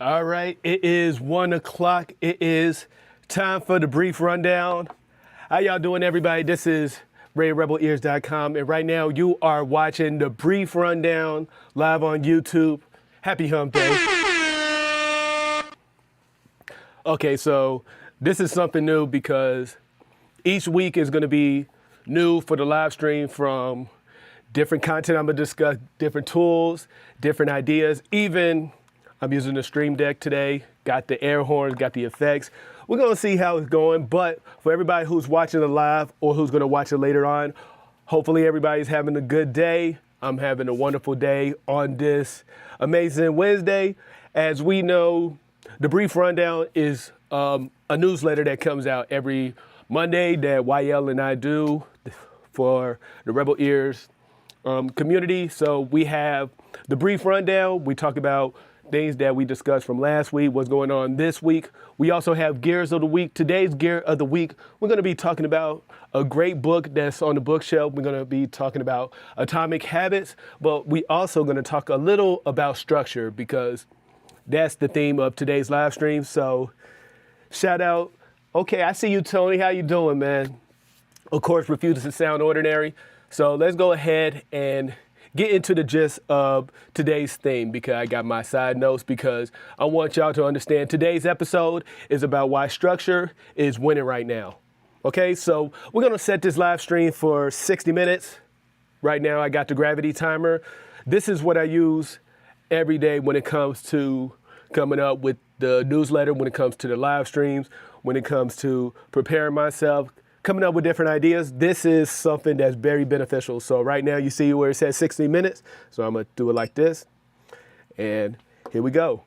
All right, it is 1 o'clock. It is time for the brief rundown. How y'all doing, everybody? This is RayRebelEars.com, and right now you are watching the brief rundown live on YouTube. Happy Hump Day. Okay, so this is something new because each week is going to be new for the live stream from different content. I'm going to discuss different tools, different ideas, even I'm using the Stream Deck today, got the air horns, got the effects. We're going to see how it's going, but for everybody who's watching it live or who's going to watch it later on, hopefully everybody's having a good day. I'm having a wonderful day on this amazing Wednesday. As we know, the Brief Rundown is a newsletter that comes out every Monday that YL and I do for the Rebel Ears community. So we have the Brief Rundown. We talk about things that we discussed from last week, what's going on this week. We also have Gears of the Week. Today's Gear of the Week, we're going to be talking about a great book that's on the bookshelf. We're going to be talking about Atomic Habits, but we also going to talk a little about structure because that's the theme of today's live stream. So shout out. Okay, I see you, Tony. How you doing, man? Of course, refuses to sound ordinary. So let's go ahead and get into the gist of today's theme because I got my side notes because I want y'all to understand today's episode is about why structure is winning right now. Okay, so we're going to set this live stream for 60 minutes. Right now, I got the gravity timer. This is what I use every day when it comes to coming up with the newsletter, when it comes to the live streams, when it comes to preparing myself, coming up with different ideas. This is something that's very beneficial. So right now you see where it says 60 minutes. So I'm going to do it like this. And here we go.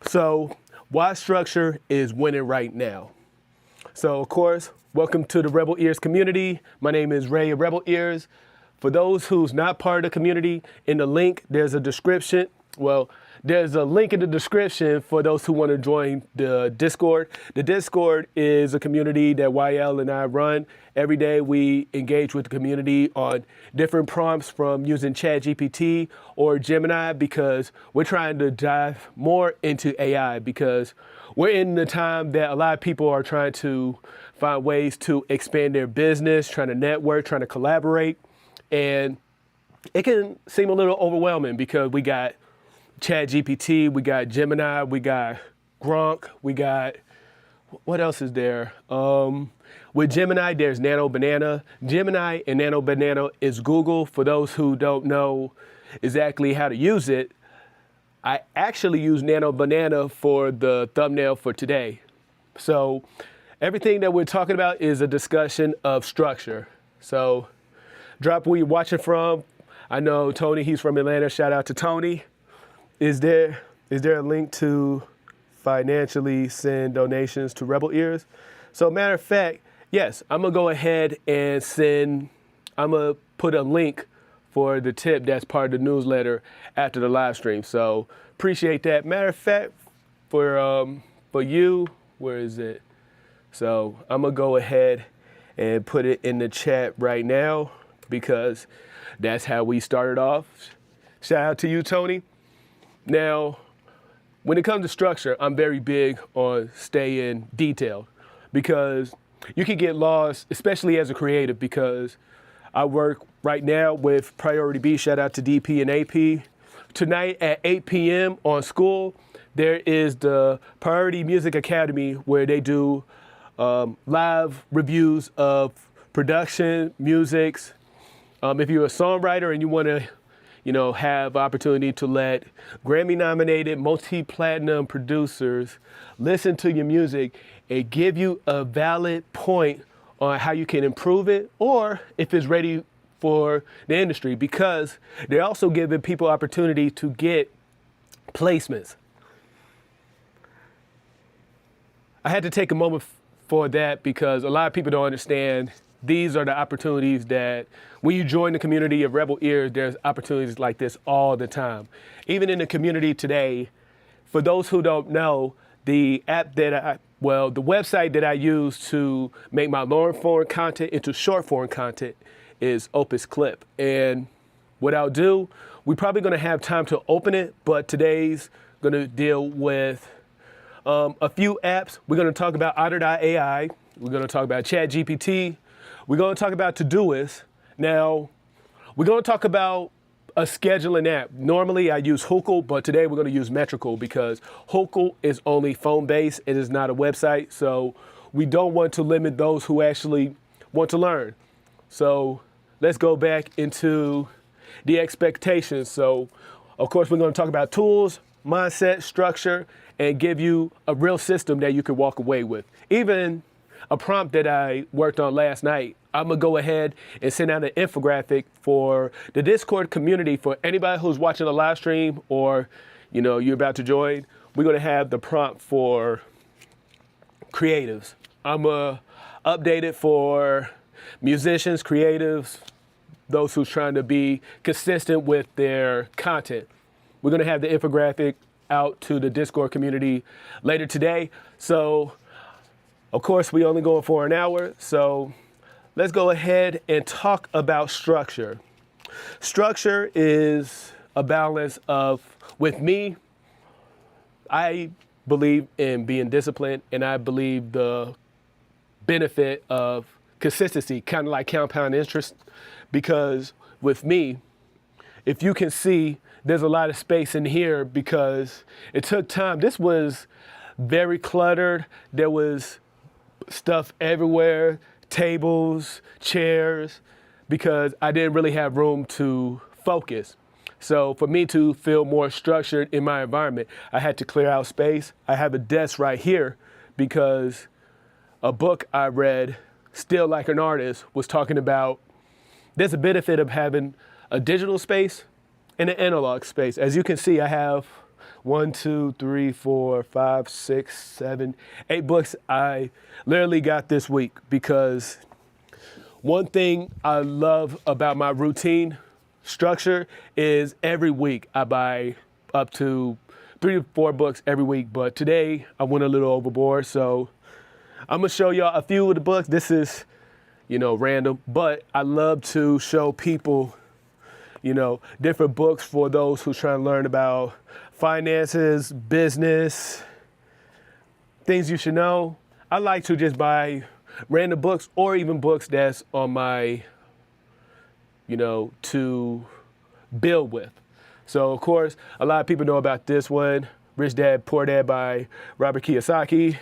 So why structure is winning right now. So of course, welcome to the Rebel Ears community. My name is Ray of Rebel Ears. For those who's not part of the community, in the link, there's a description. Well, there's a link in the description for those who want to join the Discord. The Discord is a community that YL and I run. Every day we engage with the community on different prompts from using ChatGPT or Gemini because we're trying to dive more into AI because we're in the time that a lot of people are trying to find ways to expand their business, trying to network, trying to collaborate. And it can seem a little overwhelming because we got ChatGPT, we got Gemini, we got Gronk, we got, what else is there? With Gemini, there's Nano Banana. Gemini and Nano Banana is Google. For those who don't know exactly how to use it, I actually use Nano Banana for the thumbnail for today. So everything that we're talking about is a discussion of structure. So drop where you're watching from. I know Tony, he's from Atlanta. Shout out to Tony. Is there a link to financially send donations to Rebel Ears? So matter of fact, yes, I'm going to go ahead and I'm going to put a link for the tip that's part of the newsletter after the live stream. So appreciate that. Matter of fact, for you, where is it? So I'm going to go ahead and put it in the chat right now because that's how we started off. Shout out to you, Tony. Now, when it comes to structure, I'm very big on staying detailed because you can get lost, especially as a creative, because I work right now with Priority B. Shout out to DP and AP. Tonight at 8 p.m. on School, there is the Priority Music Academy where they do live reviews of production, musics. If you're a songwriter and you want to have opportunity to let Grammy-nominated, multi-platinum producers listen to your music and give you a valid point on how you can improve it or if it's ready for the industry because they're also giving people opportunity to get placements. I had to take a moment for that because a lot of people don't understand these are the opportunities that when you join the community of Rebel Ears, there's opportunities like this all the time. Even in the community today, for those who don't know, the website that I use to make my long form content into short form content is Opus Clip. And what I'll do, we're probably going to have time to open it, but today's going to deal with a few apps. We're going to talk about Otter.ai. We're going to talk about ChatGPT. We're going to talk about Todoist. Now, we're going to talk about a scheduling app. Normally I use Hookle, but today we're going to use Metrical because Hookle is only phone-based. It is not a website. So we don't want to limit those who actually want to learn. So let's go back into the expectations. So of course we're going to talk about tools, mindset, structure, and give you a real system that you can walk away with. Even a prompt that I worked on last night, I'm gonna go ahead and send out an infographic for the Discord community for anybody who's watching the live stream or you're about to join. We're gonna have the prompt for creatives. I'm gonna update it for musicians, creatives, those who's trying to be consistent with their content. We're gonna have the infographic out to the Discord community later today. So of course, we only going for an hour, so let's go ahead and talk about structure. Structure is a balance of, with me, I believe in being disciplined, and I believe the benefit of consistency, kind of like compound interest, because with me, if you can see, there's a lot of space in here because it took time. This was very cluttered. There was stuff everywhere, tables, chairs, because I didn't really have room to focus. So for me to feel more structured in my environment, I had to clear out space. I have a desk right here because a book I read, Still Like an Artist, was talking about there's a benefit of having a digital space and an analog space. As you can see, I have 1, 2, 3, 4, 5, 6, 7, 8 books I literally got this week because one thing I love about my routine structure is every week I buy up to 3 to 4 books every week. But today I went a little overboard. So I'm gonna show y'all a few of the books. This is, random, but I love to show people, different books for those who trying to learn about finances, business, things you should know. I like to just buy random books or even books that's on my, to build with. So of course, a lot of people know about this one, Rich Dad, Poor Dad by Robert Kiyosaki.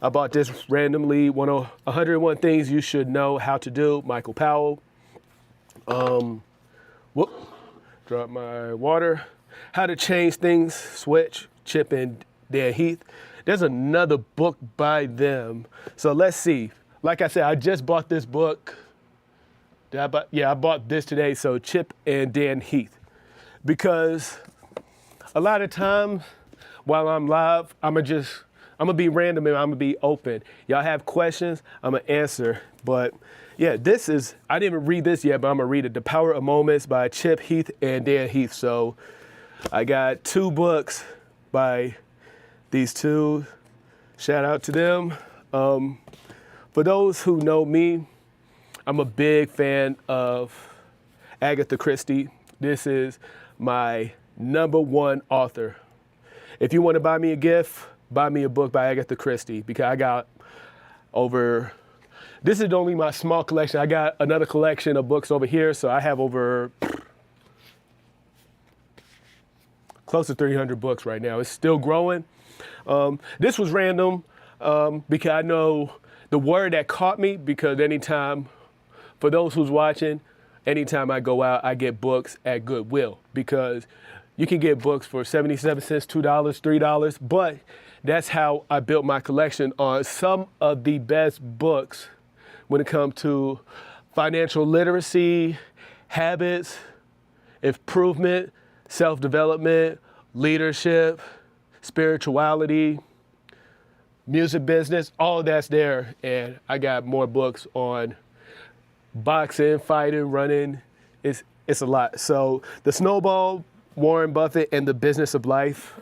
I bought this randomly, 101 Things You Should Know How to Do, Michael Powell. Drop my water. How to Change Things, Switch, Chip and Dan Heath. There's another book by them. So let's see. Like I said, I just bought this book. I bought this today. So Chip and Dan Heath. Because a lot of times while I'm live, I'm gonna be random and I'm gonna be open. Y'all have questions, I'm gonna answer. But yeah, I didn't even read this yet, but I'm gonna read it. The Power of Moments by Chip Heath and Dan Heath. So I got 2 books by these two. Shout out to them. For those who know me, I'm a big fan of Agatha Christie. This is my #1 author. If you want to buy me a gift, buy me a book by Agatha Christie because I got this is only my small collection. I got another collection of books over here, so I have over close to 300 books right now. It's still growing. This was random because I know the word that caught me because anytime, for those who's watching, anytime I go out, I get books at Goodwill because you can get books for 77 cents, $2, $3, but that's how I built my collection on some of the best books when it comes to financial literacy, habits, improvement, self-development, leadership, spirituality, music business, all that's there. And I got more books on boxing, fighting, running. It's a lot. So The Snowball, Warren Buffett, and the Business of Life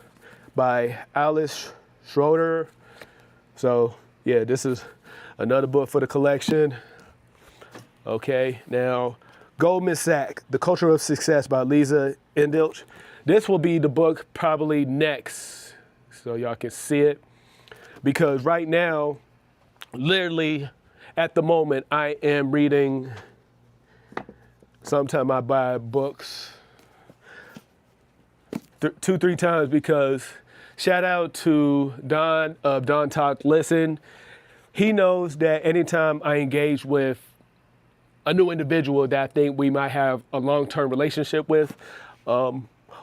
by Alice Schroeder. So yeah, this is another book for the collection. Okay, now Goldman Sachs, The Culture of Success by Lisa Endilch. This will be the book probably next, so y'all can see it. Because right now, literally at the moment, I am reading, sometimes I buy books 2-3 times because shout out to Don of Don Talk Listen. He knows that anytime I engage with a new individual that I think we might have a long-term relationship with,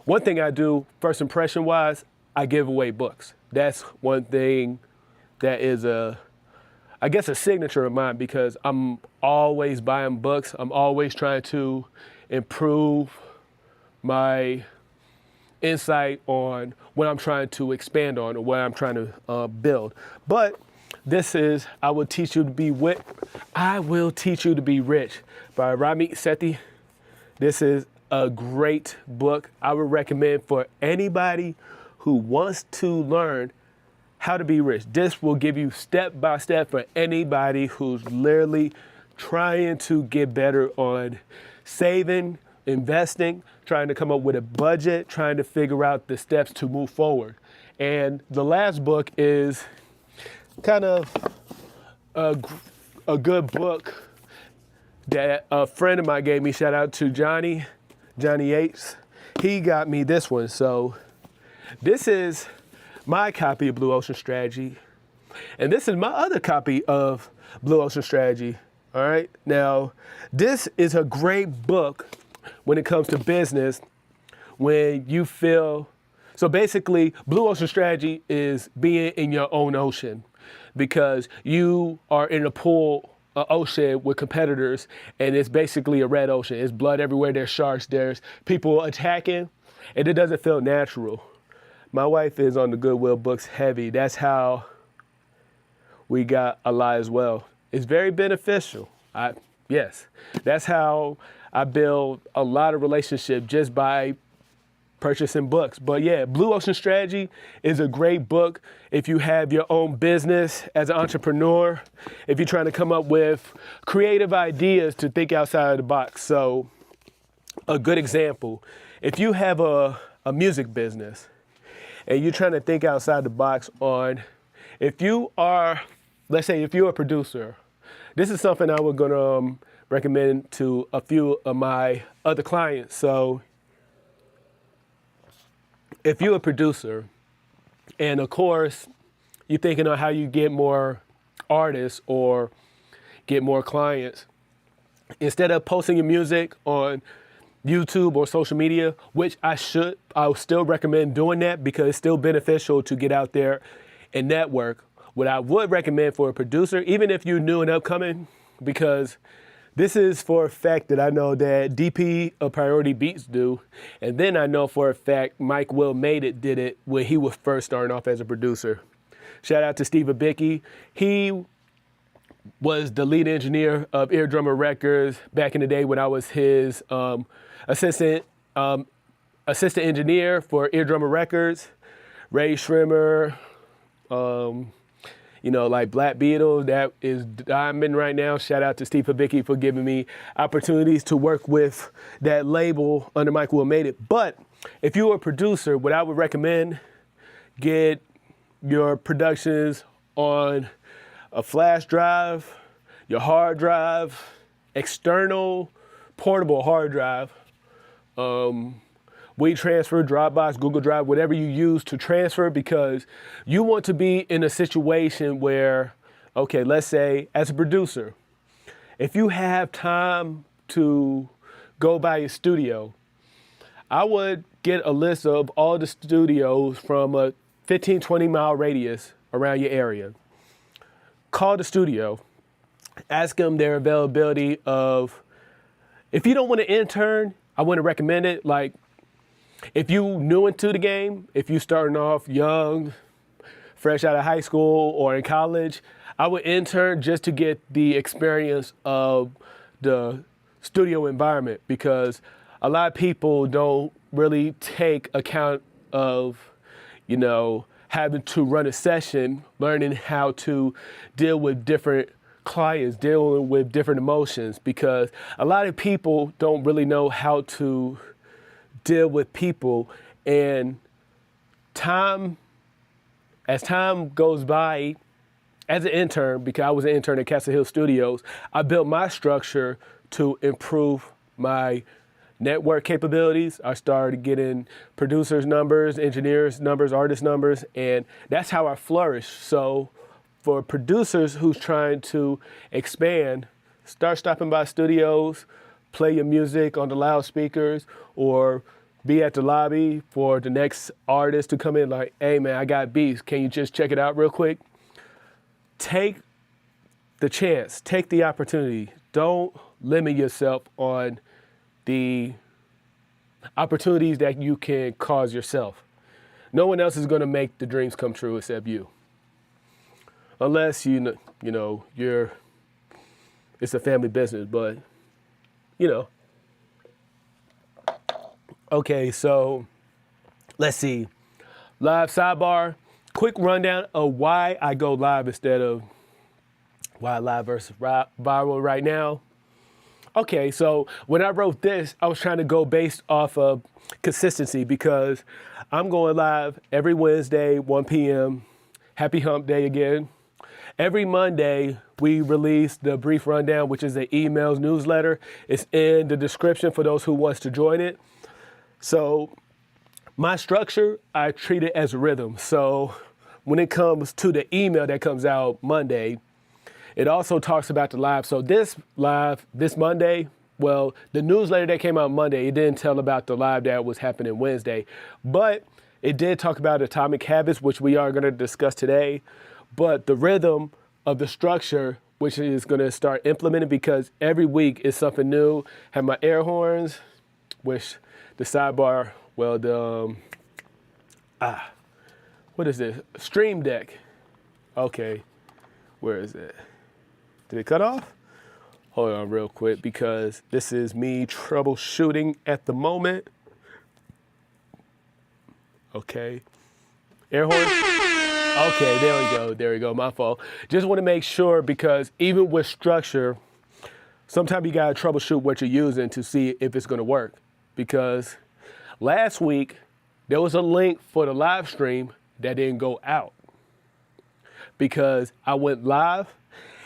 one thing I do, first impression wise, I give away books. That's one thing that is I guess a signature of mine because I'm always buying books. I'm always trying to improve my insight on what I'm trying to expand on or what I'm trying to build. But this is I Will Teach You to Be Rich by Ramit Sethi. This is a great book I would recommend for anybody who wants to learn how to be rich. This will give you step by step for anybody who's literally trying to get better on saving, investing, trying to come up with a budget, trying to figure out the steps to move forward. And the last book is kind of a good book that a friend of mine gave me. Shout out to Johnny Yates. He got me this one. So this is my copy of Blue Ocean Strategy. And this is my other copy of Blue Ocean Strategy. All right. Now, this is a great book when it comes to business when you feel, so basically Blue Ocean Strategy is being in your own ocean because you are in a pool, an ocean with competitors, and it's basically a red ocean. It's blood everywhere. There's sharks. There's people attacking, and it doesn't feel natural. My wife is on the Goodwill books heavy. That's how we got a lot as well. It's very beneficial. Yes, that's how I build a lot of relationships just by purchasing books. But yeah, Blue Ocean Strategy is a great book if you have your own business as an entrepreneur, if you're trying to come up with creative ideas to think outside of the box. So a good example, if you have a music business and you're trying to think outside the box on, if you are, let's say if you're a producer, this is something I was gonna recommend to a few of my other clients. So if you're a producer and of course you're thinking of how you get more artists or get more clients, instead of posting your music on YouTube or social media, which I would still recommend doing that because it's still beneficial to get out there and network. What I would recommend for a producer, even if you're new and upcoming, because this is for a fact that I know that DP of Priority Beats do, and then I know for a fact Mike Will Made It did it when he was first starting off as a producer. Shout out to Steve Abicki. He was the lead engineer of Eardrummer Records back in the day when I was his assistant engineer for Eardrummer Records. Ray Schrimmer, like Black Beetle, that is diamond right now. Shout out to Steve Abicki for giving me opportunities to work with that label under Mike Will Made It. But if you're a producer, what I would recommend, get your productions on a flash drive, your hard drive, external portable hard drive, WeTransfer, Dropbox, Google Drive, whatever you use to transfer, because you want to be in a situation where, okay, let's say as a producer, if you have time to go by your studio, I would get a list of all the studios from a 15, 20 mile radius around your area. Call the studio, ask them their availability of, if you don't want to intern, I wouldn't recommend it. Like, if you new into the game, if you starting off young, fresh out of high school or in college, I would intern just to get the experience of the studio environment, because a lot of people don't really take account of, having to run a session, learning how to deal with different clients, dealing with different emotions, because a lot of people don't really know how to deal with people And as time goes by, as an intern, because I was an intern at Castle Hill Studios, I built my structure to improve my network capabilities. I started getting producers' numbers, engineers' numbers, artist numbers, and that's how I flourished. So for producers who's trying to expand, start stopping by studios, play your music on the loudspeakers, or be at the lobby for the next artist to come in like, hey man, I got beats. Can you just check it out real quick? Take the chance, take the opportunity. Don't limit yourself on the opportunities that you can cause yourself. No one else is going to make the dreams come true except you. Unless you know it's a family business, but Okay, so let's see. Live sidebar. Quick rundown of why I go live instead of why live versus viral right now. Okay, so when I wrote this, I was trying to go based off of consistency because I'm going live every Wednesday, 1 p.m. Happy Hump Day again. Every Monday, we release the Brief Rundown, which is an emails newsletter. It's in the description for those who wants to join it. So my structure, I treat it as a rhythm. So when it comes to the email that comes out Monday, it also talks about the live. So this Monday, well, the newsletter that came out Monday, it didn't tell about the live that was happening Wednesday, but it did talk about atomic habits, which we are going to discuss today. But the rhythm of the structure, which is going to start implementing because every week is something new. Have my air horns, which the sidebar, well, what is this? Stream Deck. Okay, where is it? Did it cut off? Hold on real quick because this is me troubleshooting at the moment. Okay, air horn. Okay, there we go, my fault. Just want to make sure because even with structure, sometimes you gotta troubleshoot what you're using to see if it's gonna work. Because last week, there was a link for the live stream that didn't go out. Because I went live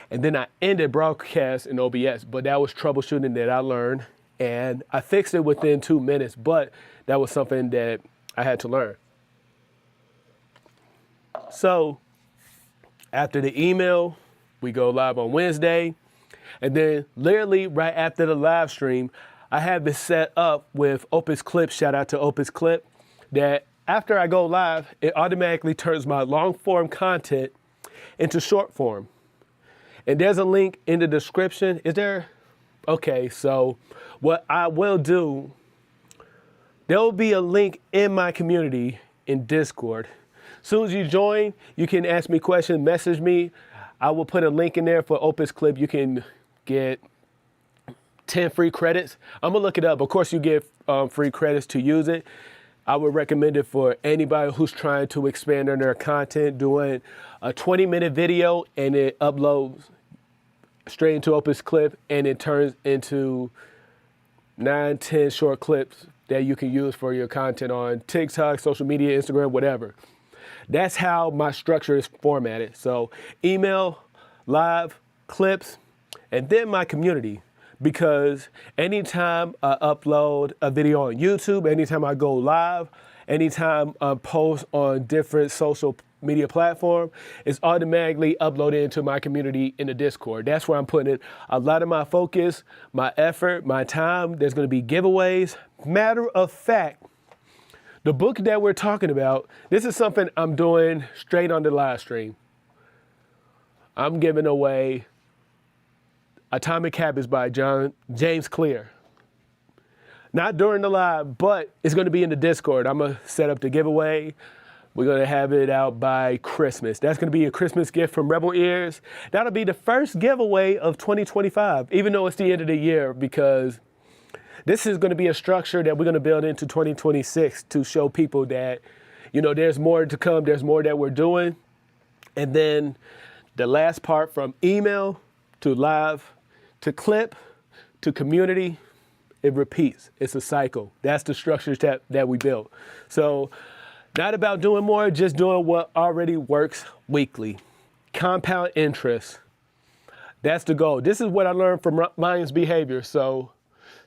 and then I ended broadcast in OBS, but that was troubleshooting that I learned and I fixed it within 2 minutes, but that was something that I had to learn. So after the email, we go live on Wednesday, and then literally right after the live stream, I have this set up with Opus Clip, shout out to Opus Clip, that after I go live, it automatically turns my long form content into short form. And there's a link in the description. Is there? Okay, so what I will do, there will be a link in my community in Discord. As soon as you join, you can ask me questions, message me. I will put a link in there for Opus Clip. You can get 10 free credits. I'm gonna look it up. Of course, you get free credits to use it. I would recommend it for anybody who's trying to expand on their content, doing a 20-minute video and it uploads straight into Opus Clip and it turns into 9, 10 short clips that you can use for your content on TikTok, social media, Instagram, whatever. That's how my structure is formatted. So email, live, clips, and then my community. Because anytime I upload a video on YouTube, anytime I go live, anytime I post on different social media platform, it's automatically uploaded into my community in the Discord. That's where I'm putting a lot of my focus, my effort, my time. There's going to be giveaways. Matter of fact, the book that we're talking about, this is something I'm doing straight on the live stream. I'm giving away Atomic Habits by James Clear. Not during the live, but it's going to be in the Discord. I'm going to set up the giveaway. We're going to have it out by Christmas. That's going to be a Christmas gift from Rebel Ears. That'll be the first giveaway of 2025, even though it's the end of the year, because this is going to be a structure that we're going to build into 2026 to show people that, there's more to come. There's more that we're doing. And then the last part, from email to live to clip to community it repeats. It's a cycle. That's the structures that we build. So not about doing more, just doing what already works weekly. Compound interest. That's the goal. This is what I learned from Ryan's behavior. So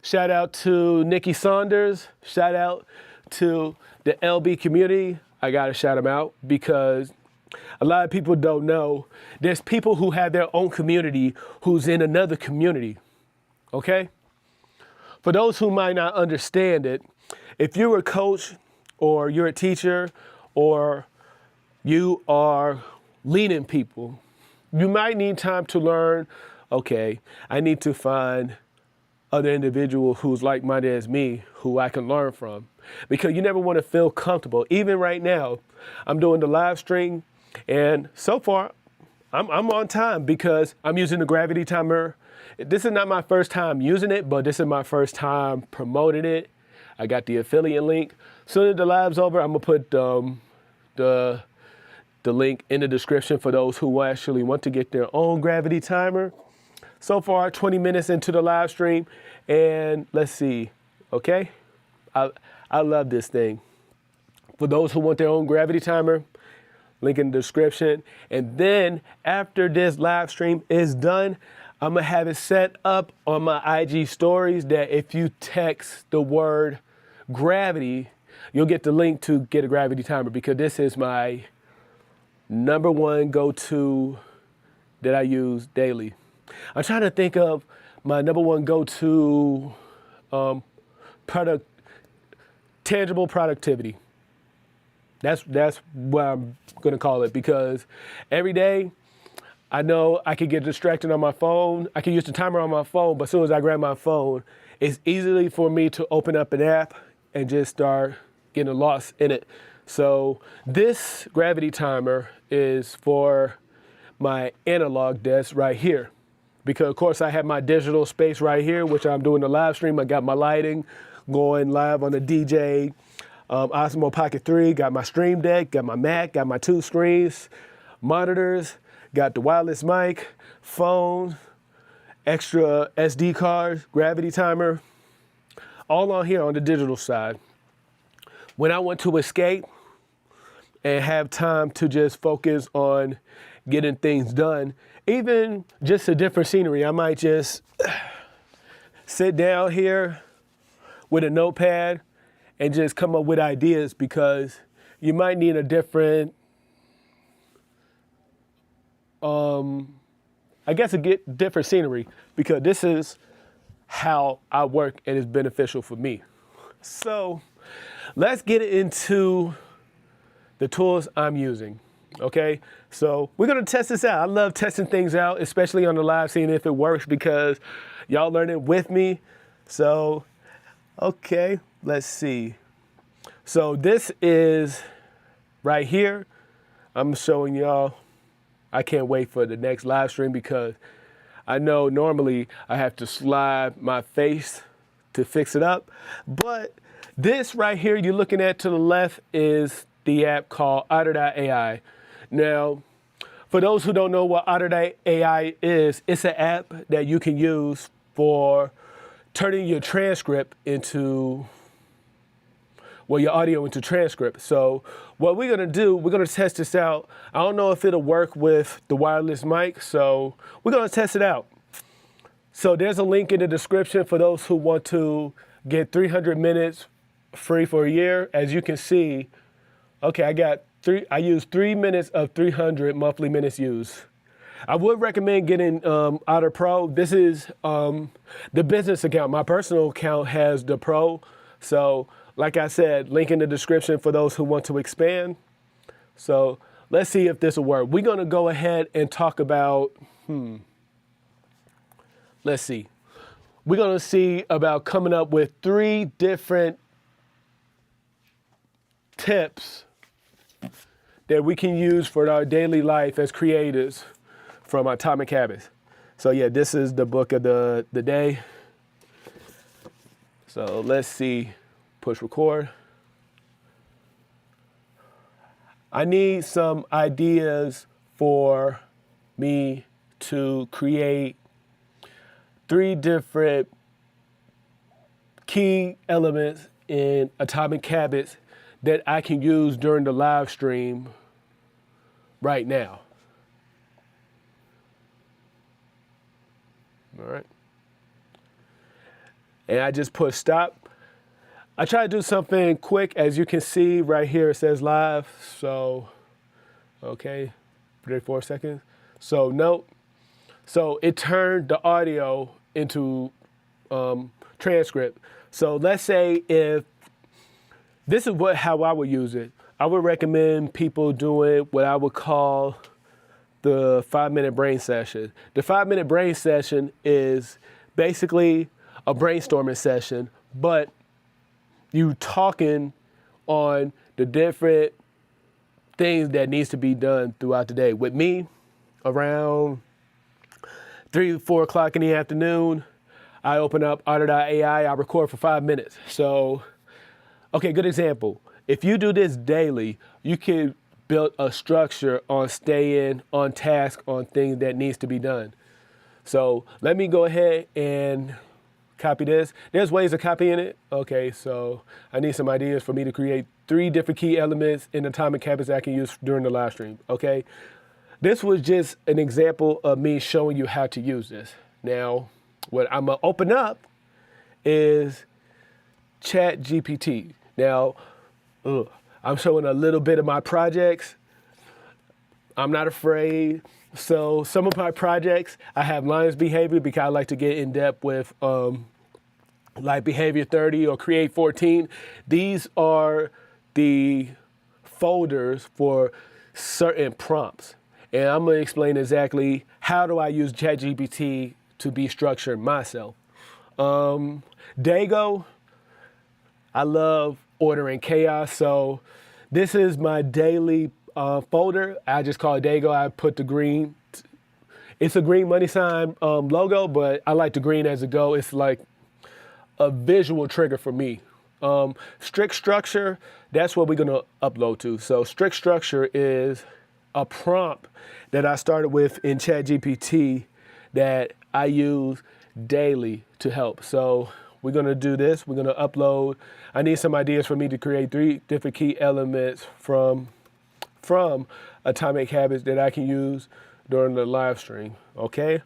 shout out to Nikki Saunders. Shout out to the LB community. I got to shout them out because a lot of people don't know. There's people who have their own community who's in another community. Okay? For those who might not understand it, if you're a coach or you're a teacher or you are leading people, you might need time to learn, okay, I need to find other individual who's like-minded as me, who I can learn from. Because you never want to feel comfortable. Even right now, I'm doing the live stream, and so far, I'm on time because I'm using the gravity timer. This is not my first time using it, but this is my first time promoting it. I got the affiliate link. Soon as the live's over, I'm gonna put the link in the description for those who actually want to get their own gravity timer. So far, 20 minutes into the live stream, and let's see, okay? I love this thing. For those who want their own gravity timer, link in the description. And then after this live stream is done, I'm gonna have it set up on my IG stories that if you text the word gravity, you'll get the link to get a gravity timer, because this is my number one go-to that I use daily. I'm trying to think of my number one go-to tangible productivity. That's what I'm gonna call it, because every day I know I could get distracted on my phone. I can use the timer on my phone, but as soon as I grab my phone, it's easily for me to open up an app and just start getting lost in it. So this gravity timer is for my analog desk right here. Because of course I have my digital space right here, which I'm doing the live stream. I got my lighting going live on the DJ Osmo Pocket 3, got my Stream Deck, got my Mac, got my 2 screens, monitors, got the wireless mic, phone, extra SD cards, gravity timer, all on here on the digital side. When I want to escape and have time to just focus on getting things done, even just a different scenery, I might just sit down here with a notepad and just come up with ideas, because you might need a different, I guess different scenery, because this is how I work and it's beneficial for me. So let's get into the tools I'm using, okay? So we're gonna test this out. I love testing things out, especially on the live, seeing if it works, because y'all learn it with me. So, okay, let's see. So this is right here. I'm showing y'all. I can't wait for the next live stream, because I know normally I have to slide my face to fix it up. But this right here you're looking at to the left is the app called Otter.ai. Now, for those who don't know what Otter.ai is, it's an app that you can use for turning your transcript into, well, your audio into transcript. So what we're gonna do, we're gonna test this out. I don't know if it'll work with the wireless mic, so we're gonna test it out. So there's a link in the description for those who want to get 300 minutes free for a year. As you can see, okay, I used 3 minutes of 300 monthly minutes used. I would recommend getting Otter Pro. This is the business account. My personal account has the Pro. So like I said, link in the description for those who want to expand. So let's see if this will work. We're gonna go ahead and talk about, let's see. We're gonna see about coming up with 3 different tips that we can use for our daily life as creators from Atomic Habits. So yeah, this is the book of the day. So let's see, push record. I need some ideas for me to create 3 different key elements in Atomic Habits that I can use during the live stream right now. All right. And I just put stop. I try to do something quick. As you can see right here, it says live. So, okay, 34 seconds. So note. So it turned the audio into transcript. So let's say if this is how I would use it. I would recommend people doing what I would call the 5-minute brain session. The 5-minute brain session is basically a brainstorming session, but you talking on the different things that needs to be done throughout the day. With me, around 3 or 4 o'clock in the afternoon, I open up Otter.ai, I record for 5 minutes. So, okay, good example. If you do this daily, you can build a structure on staying on task on things that needs to be done. So let me go ahead and copy this. There's ways of copying it. Okay, so I need some ideas for me to create 3 different key elements in Atomic Habits that I can use during the live stream. Okay, this was just an example of me showing you how to use this. Now, what I'm gonna open up is ChatGPT. Now, I'm showing a little bit of my projects. I'm not afraid. So some of my projects, I have lines behavior because I like to get in depth with like behavior 30 or create 14. These are the folders for certain prompts. And I'm gonna explain exactly how do I use ChatGPT to be structured myself. Dago, I love order and chaos. So this is my daily folder. I just call it Dago. I put the green. It's a green money sign logo, but I like the green as a go. It's like a visual trigger for me. Strict structure, that's what we're gonna upload to. So strict structure is a prompt that I started with in ChatGPT that I use daily to help. So we're gonna do this. We're gonna upload. I need some ideas for me to create 3 different key elements from Atomic Habits that I can use during the live stream, okay?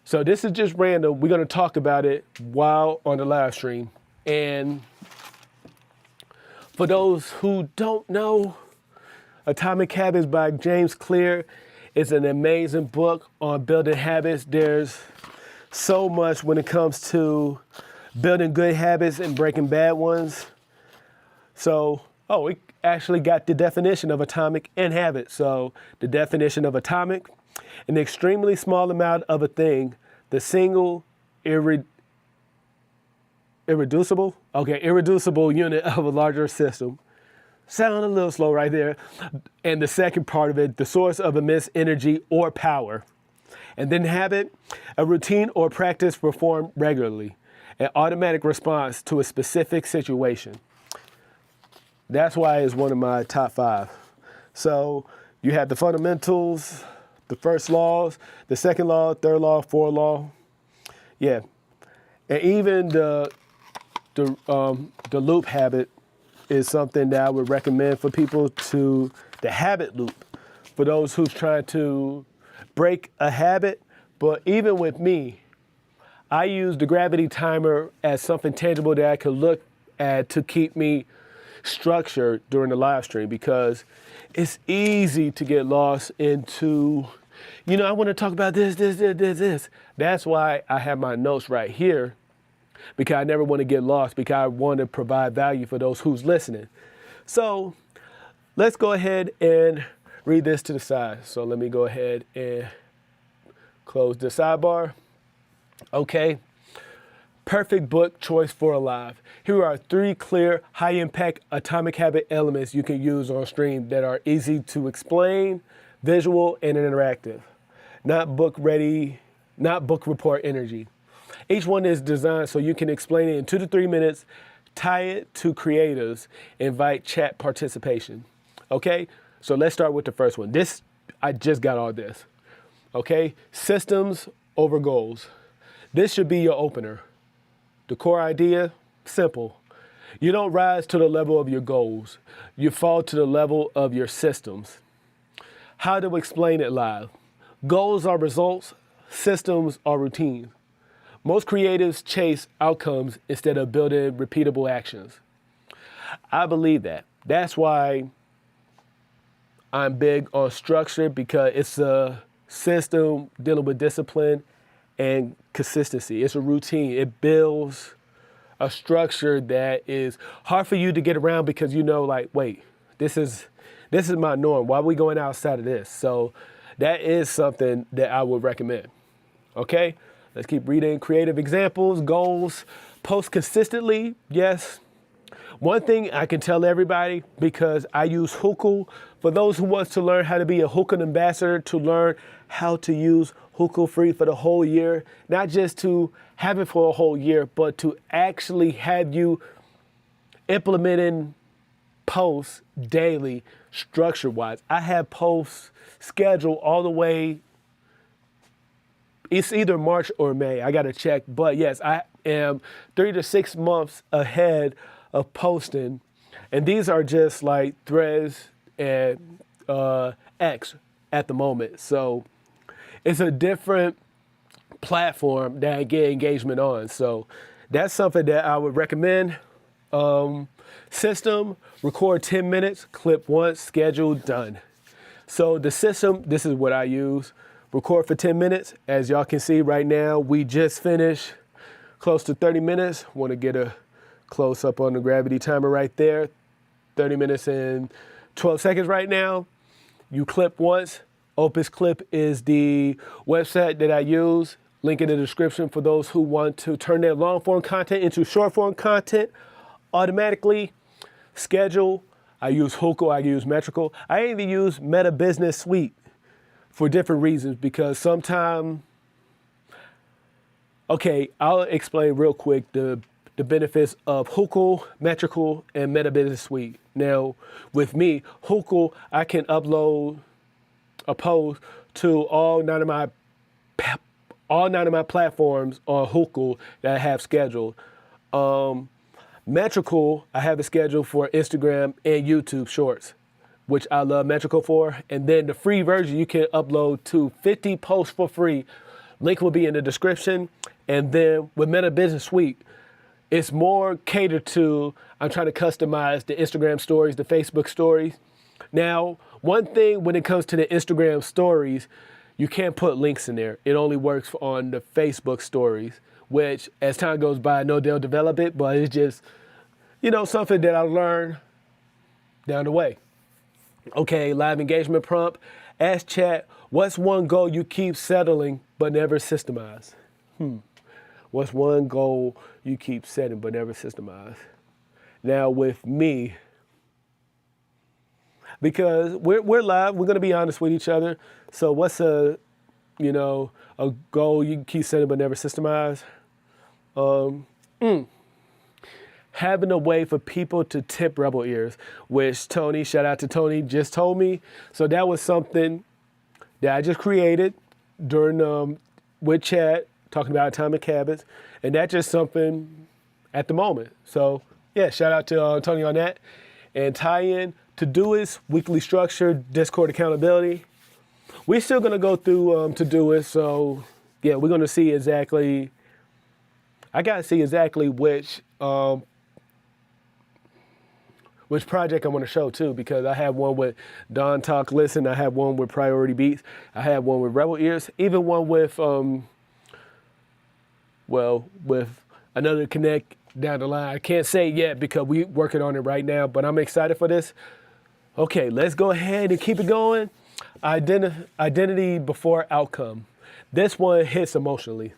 So this is just random. We're gonna talk about it while on the live stream. And for those who don't know, Atomic Habits by James Clear is an amazing book on building habits. There's so much when it comes to building good habits and breaking bad ones. So, we actually got the definition of atomic and habit. So the definition of atomic, an extremely small amount of a thing, the single irreducible unit of a larger system. Sound a little slow right there. And the second part of it, the source of immense energy or power. And then habit, a routine or practice performed regularly, an automatic response to a specific situation. That's why it's one of my top 5. So you have the fundamentals, the first laws, the second law, third law, fourth law. Yeah. And even the loop habit is something that I would recommend for people to, the habit loop, for those who's trying to break a habit. But even with me, I use the gravity timer as something tangible that I could look at to keep me structured during the live stream, because it's easy to get lost into, I want to talk about this. That's why I have my notes right here, because I never want to get lost, because I want to provide value for those who's listening. So let's go ahead and read this to the side. So let me go ahead and close the sidebar. Okay. Perfect book choice for a live. Here are 3 clear, high-impact atomic habit elements you can use on stream that are easy to explain, visual, and interactive. Not book report energy. Each one is designed so you can explain it in 2 to 3 minutes, tie it to creatives, invite chat participation. Okay, so let's start with the first one. I just got all this. Okay, systems over goals. This should be your opener. The core idea, simple. You don't rise to the level of your goals. You fall to the level of your systems. How to explain it live. Goals are results. Systems are routines. Most creatives chase outcomes instead of building repeatable actions. I believe that. That's why I'm big on structure, because it's a system dealing with discipline and consistency. It's a routine. It builds a structure that is hard for you to get around, because you know, like, wait, this is my norm. Why are we going outside of this? So that is something that I would recommend. Okay, let's keep reading. Creative examples, goals, post consistently. Yes. One thing I can tell everybody, because I use Hookle, for those who wants to learn how to be a Hookle ambassador, to learn how to use Hookle free for the whole year, not just to have it for a whole year, but to actually have you implementing posts daily, structure-wise. I have posts scheduled all the way. It's either March or May. I got to check. But yes, I am 3 to 6 months ahead of posting. And these are just like threads and X at the moment. So it's a different platform that I get engagement on. So that's something that I would recommend. System, record 10 minutes, clip once, schedule, done. So the system, this is what I use. Record for 10 minutes. As y'all can see right now, we just finished close to 30 minutes. Want to get a close up on the gravity timer right there. 30 minutes and 12 seconds right now. You clip once. Opus Clip is the website that I use. Link in the description for those who want to turn their long form content into short form content automatically. Schedule. I use Hookle, I use Metrical. I even use Meta Business Suite for different reasons, because sometimes, okay, I'll explain real quick the benefits of Hookle, Metrical, and Meta Business Suite. Now, with me, Hookle, I can upload a post to all nine of my platforms on Hookle that I have scheduled. Metrical, I have it scheduled for Instagram and YouTube Shorts, which I love Metrical for. And then the free version, you can upload to 50 posts for free. Link will be in the description. And then with Meta Business Suite, it's more catered to, I'm trying to customize the Instagram stories, the Facebook stories. Now, one thing when it comes to the Instagram stories, you can't put links in there. It only works on the Facebook stories, which as time goes by, I know they'll develop it, but it's just, something that I learned down the way. Okay, live engagement prompt. Ask chat, what's one goal you keep settling but never systemize? What's one goal you keep setting but never systemize? Now with me, because we're live, we're gonna be honest with each other. So what's a goal you keep setting but never systemize? Having a way for people to tip Rebel Ears, which Tony, shout out to Tony, just told me. So that was something that I just created during with chat, talking about atomic habits, and that's just something at the moment. So yeah, shout out to Tony on that. And tie in Todoist, weekly structure, Discord accountability. We're still gonna go through Todoist, so yeah, we're gonna see exactly. I gotta see exactly which project I want to show too, because I have one with Don Talk Listen, I have one with Priority Beats, I have one with Rebel Ears, even one with with another connect down the line. I can't say yet because we're working on it right now, but I'm excited for this. Okay, let's go ahead and keep it going. Identity before outcome. This one hits emotionally.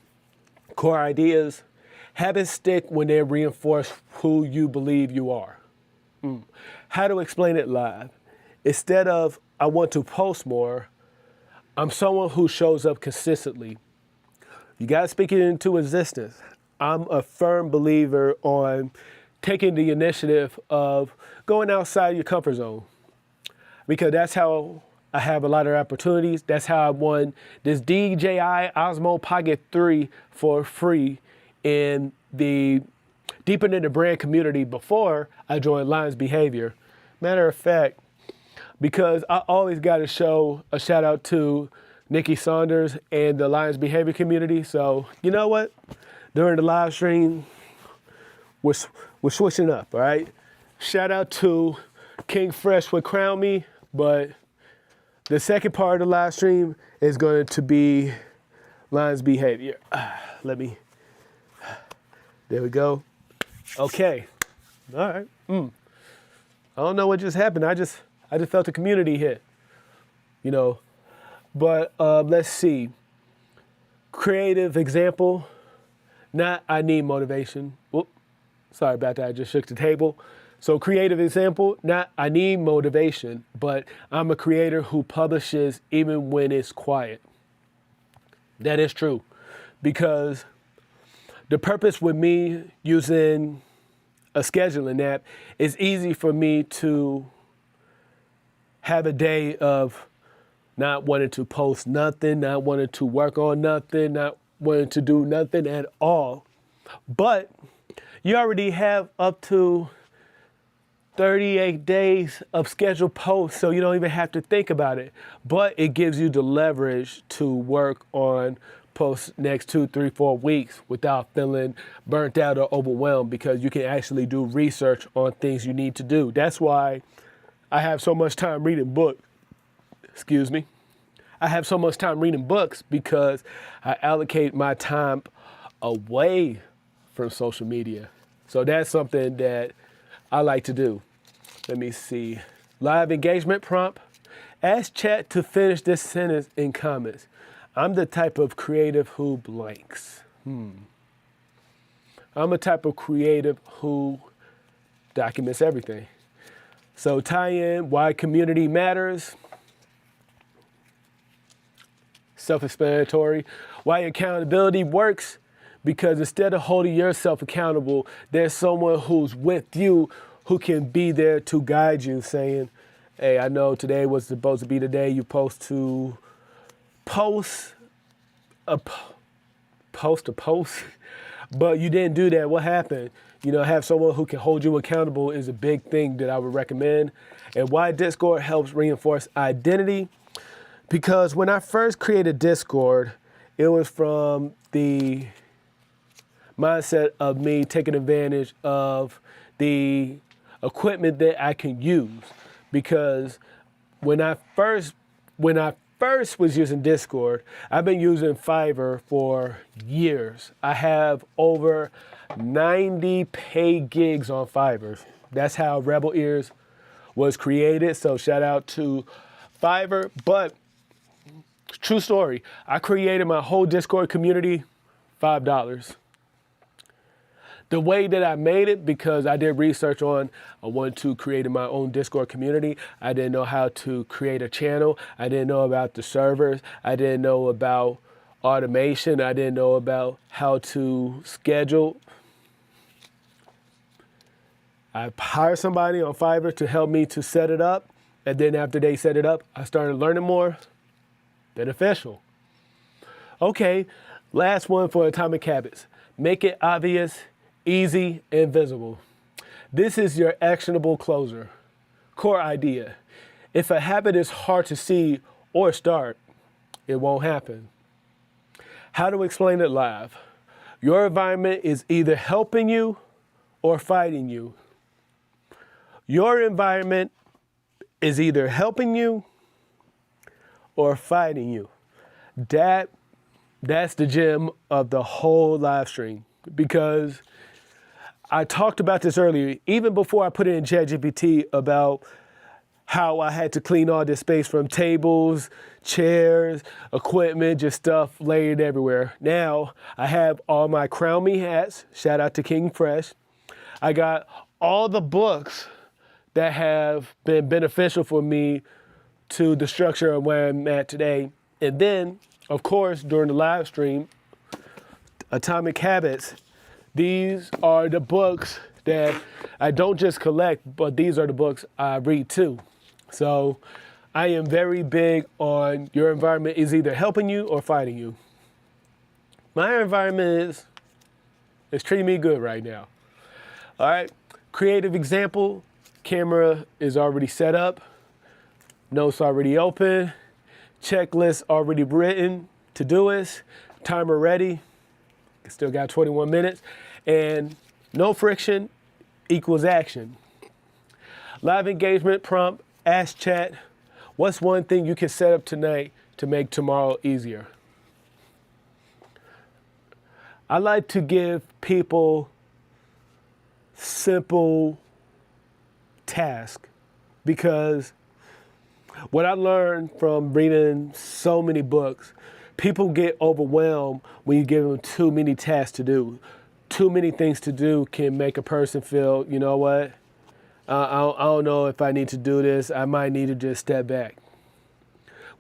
Core ideas. Habits stick when they reinforce who you believe you are. How to explain it live. Instead of, I want to post more, I'm someone who shows up consistently. You got to speak it into existence. I'm a firm believer on taking the initiative of going outside your comfort zone, because that's how I have a lot of opportunities. That's how I won this DJI Osmo Pocket 3 for free in the deeper in the brand community before I joined Lions Behavior. Matter of fact, because I always got to show a shout out to Nikki Saunders and the Lions Behavior community. So you know what? During the live stream, we're switching up, all right? Shout out to King Fresh with Crown Me, but the second part of the live stream is going to be Lions Behavior. There we go. Okay. All right. I don't know what just happened. I just felt the community hit, you know. But let's see. Creative example, not I need motivation. Whoop. Sorry about that. I just shook the table. So creative example, not I need motivation, but I'm a creator who publishes even when it's quiet. That is true, because the purpose with me using a scheduling app is easy for me to have a day of not wanting to post nothing, not wanting to work on nothing, not wanting to do nothing at all. But you already have up to 38 days of scheduled posts, so you don't even have to think about it. But it gives you the leverage to work on posts next 2, 3, 4 weeks without feeling burnt out or overwhelmed, because you can actually do research on things you need to do. That's why I have so much time reading books. Excuse me. I have so much time reading books because I allocate my time away from social media. So that's something that I like to do. Let me see. Live engagement prompt. Ask chat to finish this sentence in comments. I'm the type of creative who blanks. I'm a type of creative who documents everything. So tie in why community matters. Self-explanatory. Why accountability works. Because instead of holding yourself accountable, there's someone who's with you who can be there to guide you, saying, hey, I know today was supposed to be the day you're supposed to post a post, but you didn't do that. What happened? You know, have someone who can hold you accountable is a big thing that I would recommend. And why Discord helps reinforce identity. Because when I first created Discord, it was from the mindset of me taking advantage of the equipment that I can use. Because when I first was using Discord, I've been using Fiverr for years. I have over 90 paid gigs on Fiverr. That's how Rebel Ears was created. So shout out to Fiverr. But true story, I created my whole Discord community, $5. The way that I made it, because I did research on, I wanted to create my own Discord community. I didn't know how to create a channel. I didn't know about the servers. I didn't know about automation. I didn't know about how to schedule. I hired somebody on Fiverr to help me to set it up. And then after they set it up, I started learning more. Beneficial. Okay, last one for Atomic Habits. Make it obvious, easy, and visible. This is your actionable closer. Core idea. If a habit is hard to see or start, it won't happen. How to explain it live. Your environment is either helping you or fighting you. Your environment is either helping you or fighting you. That's the gem of the whole live stream, because I talked about this earlier, even before I put it in ChatGPT, about how I had to clean all this space from tables, chairs, equipment, just stuff laid everywhere. Now I have all my Crown Me hats, shout out to King Fresh. I got all the books that have been beneficial for me to the structure of where I'm at today. And then, of course, during the live stream, Atomic Habits, these are the books that I don't just collect, but these are the books I read too. So I am very big on your environment is either helping you or fighting you. My environment is It's treating me good right now. All right, creative example, camera is already set up, notes already open, checklist already written, Todoist, timer ready, still got 21 minutes, and no friction equals action. Live engagement prompt, ask chat, what's one thing you can set up tonight to make tomorrow easier? I like to give people simple tasks because what I learned from reading so many books, people get overwhelmed when you give them too many tasks to do. Too many things to do can make a person feel, you know what, I don't know if I need to do this. I might need to just step back.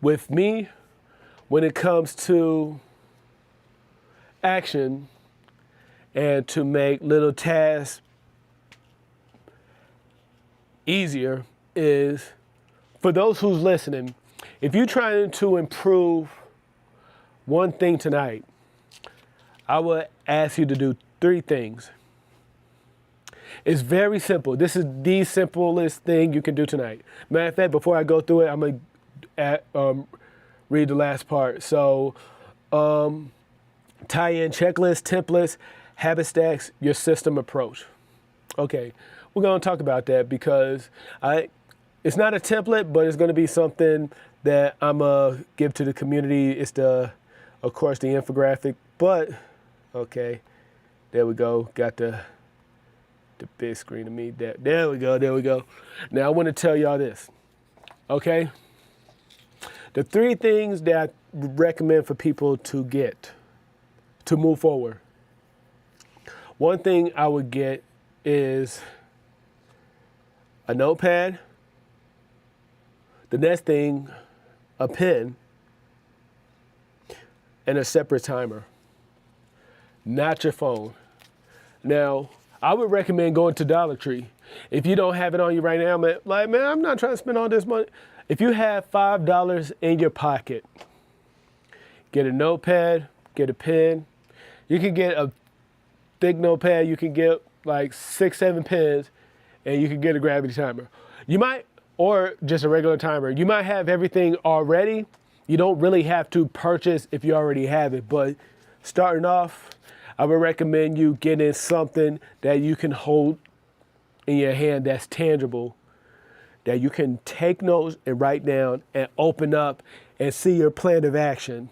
With me, when it comes to action and to make little tasks easier is, for those who's listening, if you're trying to improve one thing tonight, I would ask you to do 3 things. It's very simple. This is the simplest thing you can do tonight. Matter of fact, before I go through it, I'm going to read the last part. So tie in checklist, templates, habit stacks, your system approach. Okay, we're going to talk about that because it's not a template, but it's going to be something that I'm going to give to the community. It's of course, the infographic, but okay, there we go. Got the big screen of me. There we go. Now I want to tell y'all this, okay? The 3 things that I recommend for people to move forward. One thing I would get is a notepad. The next thing, a pen, and a separate timer, not your phone. Now, I would recommend going to Dollar Tree. If you don't have it on you right now, man, I'm not trying to spend all this money. If you have $5 in your pocket, get a notepad, get a pen. You can get a thick notepad. You can get like 6, 7 pens, and you can get a gravity timer. You might, or just a regular timer. You might have everything already. You don't really have to purchase if you already have it, but starting off, I would recommend you getting something that you can hold in your hand that's tangible, that you can take notes and write down and open up and see your plan of action.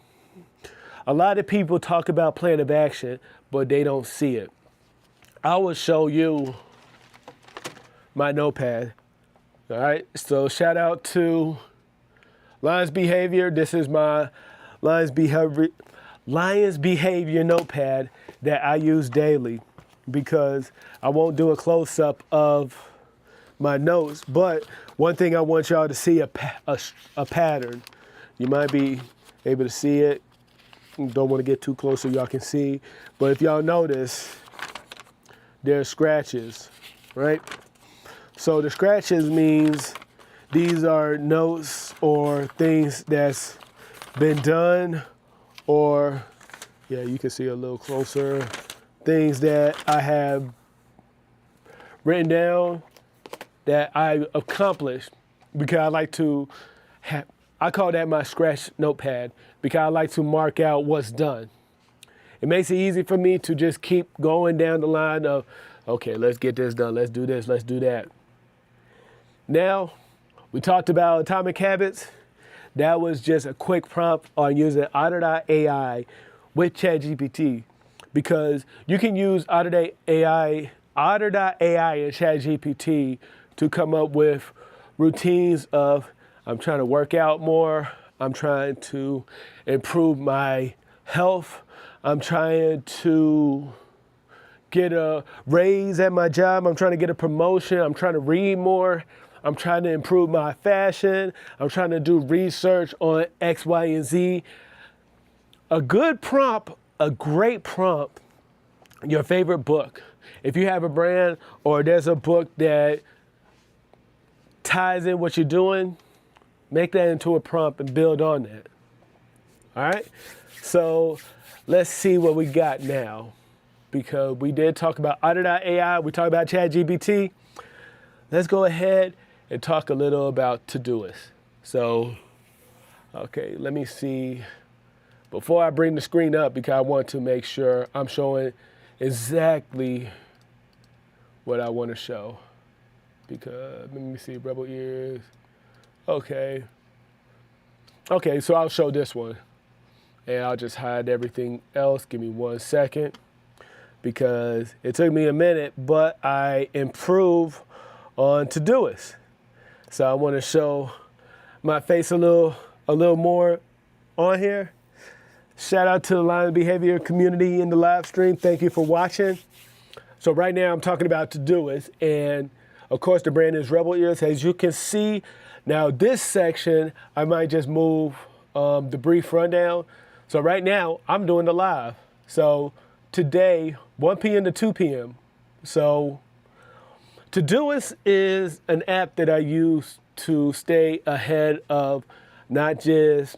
A lot of people talk about plan of action, but they don't see it. I will show you my notepad. All right, so shout out to Lions Behavior. This is my Lions Behavior notepad that I use daily because I won't do a close-up of my notes, but one thing I want y'all to see a pattern. You might be able to see it. Don't want to get too close so y'all can see, but if y'all notice, there's scratches, right? So the scratches means these are notes or things that's been done, or yeah, you can see a little closer, things that I have written down that I accomplished because I like to I call that my scratch notepad because I like to mark out what's done. It makes it easy for me to just keep going down the line of, okay, let's get this done, let's do this, let's do that. Now, we talked about atomic habits. That was just a quick prompt on using Otter.ai with ChatGPT because you can use Otter.ai and ChatGPT to come up with routines of, I'm trying to work out more, I'm trying to improve my health, I'm trying to get a raise at my job, I'm trying to get a promotion, I'm trying to read more, I'm trying to improve my fashion, I'm trying to do research on X, Y, and Z. A good prompt, a great prompt, your favorite book. If you have a brand or there's a book that ties in what you're doing, make that into a prompt and build on that. All right? So let's see what we got now. because we did talk about Otter.ai, we talked about ChatGPT. Let's go ahead and talk a little about Todoist. So, okay, let me see. Before I bring the screen up, because I want to make sure I'm showing exactly what I want to show. Because, let me see, Rebel Ears. Okay. Okay, so I'll show this one. And I'll just hide everything else. Give me 1 second. Because it took me a minute, but I improved on Todoist. So I want to show my face a little more on here. Shout out to the Lion Behavior community in the live stream. Thank you for watching. So right now I'm talking about Todoist, and of course the brand is Rebel Ears. As you can see, now this section I might just move the brief rundown. So right now I'm doing the live. So today 1 p.m. to 2 p.m. So Todoist is an app that I use to stay ahead of not just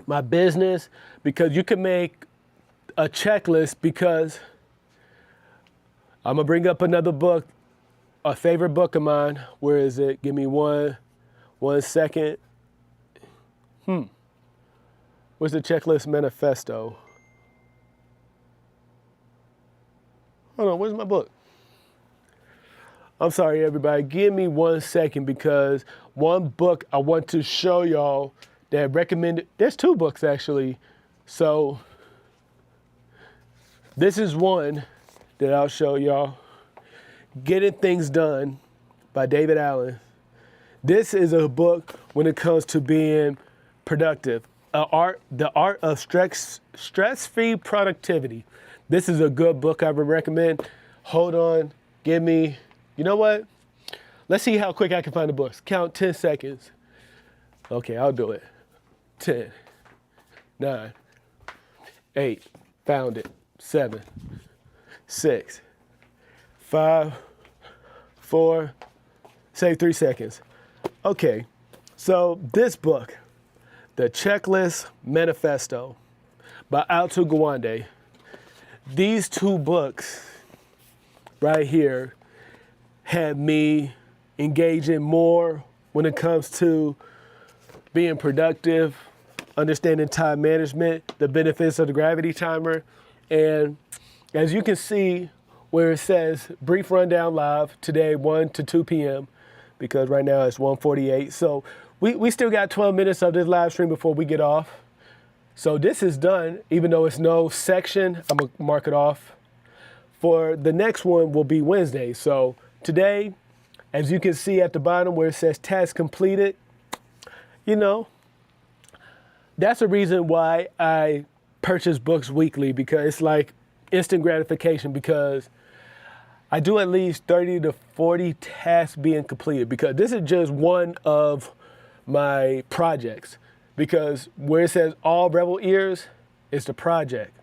my business, because you can make a checklist, because I'm gonna bring up another book, a favorite book of mine. Where is it? Give me one second. Where's the checklist manifesto? Hold on, where's my book? I'm sorry, everybody. Give me 1 second, because one book I want to show y'all that recommended. There's 2 books actually. So this is one that I'll show y'all. Getting Things Done by David Allen. This is a book when it comes to being productive. The art of stress-free productivity. This is a good book I would recommend. Hold on, give me, you know what? Let's see how quick I can find the books. Count 10 seconds. Okay, I'll do it. 10, 9, 8, found it. 7, 6, 5, 4, save 3 seconds. Okay, so this book, The Checklist Manifesto by Altu Gawande. These 2 books right here had me engaging more when it comes to being productive, understanding time management, the benefits of the gravity timer. And as you can see where it says brief rundown live today, 1 to 2 p.m., because right now it's 1:48. So we still got 12 minutes of this live stream before we get off. So this is done, even though it's no section, I'm gonna mark it off. For the next one will be Wednesday. So today, as you can see at the bottom where it says task completed, you know, that's a reason why I purchase books weekly, because it's like instant gratification, because I do at least 30 to 40 tasks being completed, because this is just one of my projects. Because where it says all Rebel Ears, it's the project,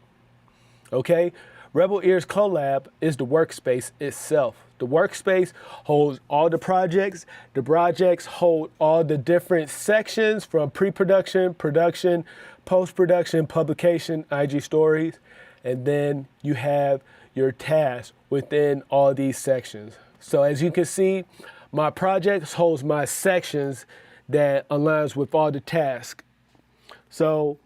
okay? Rebel Ears Collab is the workspace itself. The workspace holds all the projects. The projects hold all the different sections, from pre-production, production, post-production, publication, IG stories, and then you have your tasks within all these sections. So as you can see, my projects holds my sections that aligns with all the tasks. So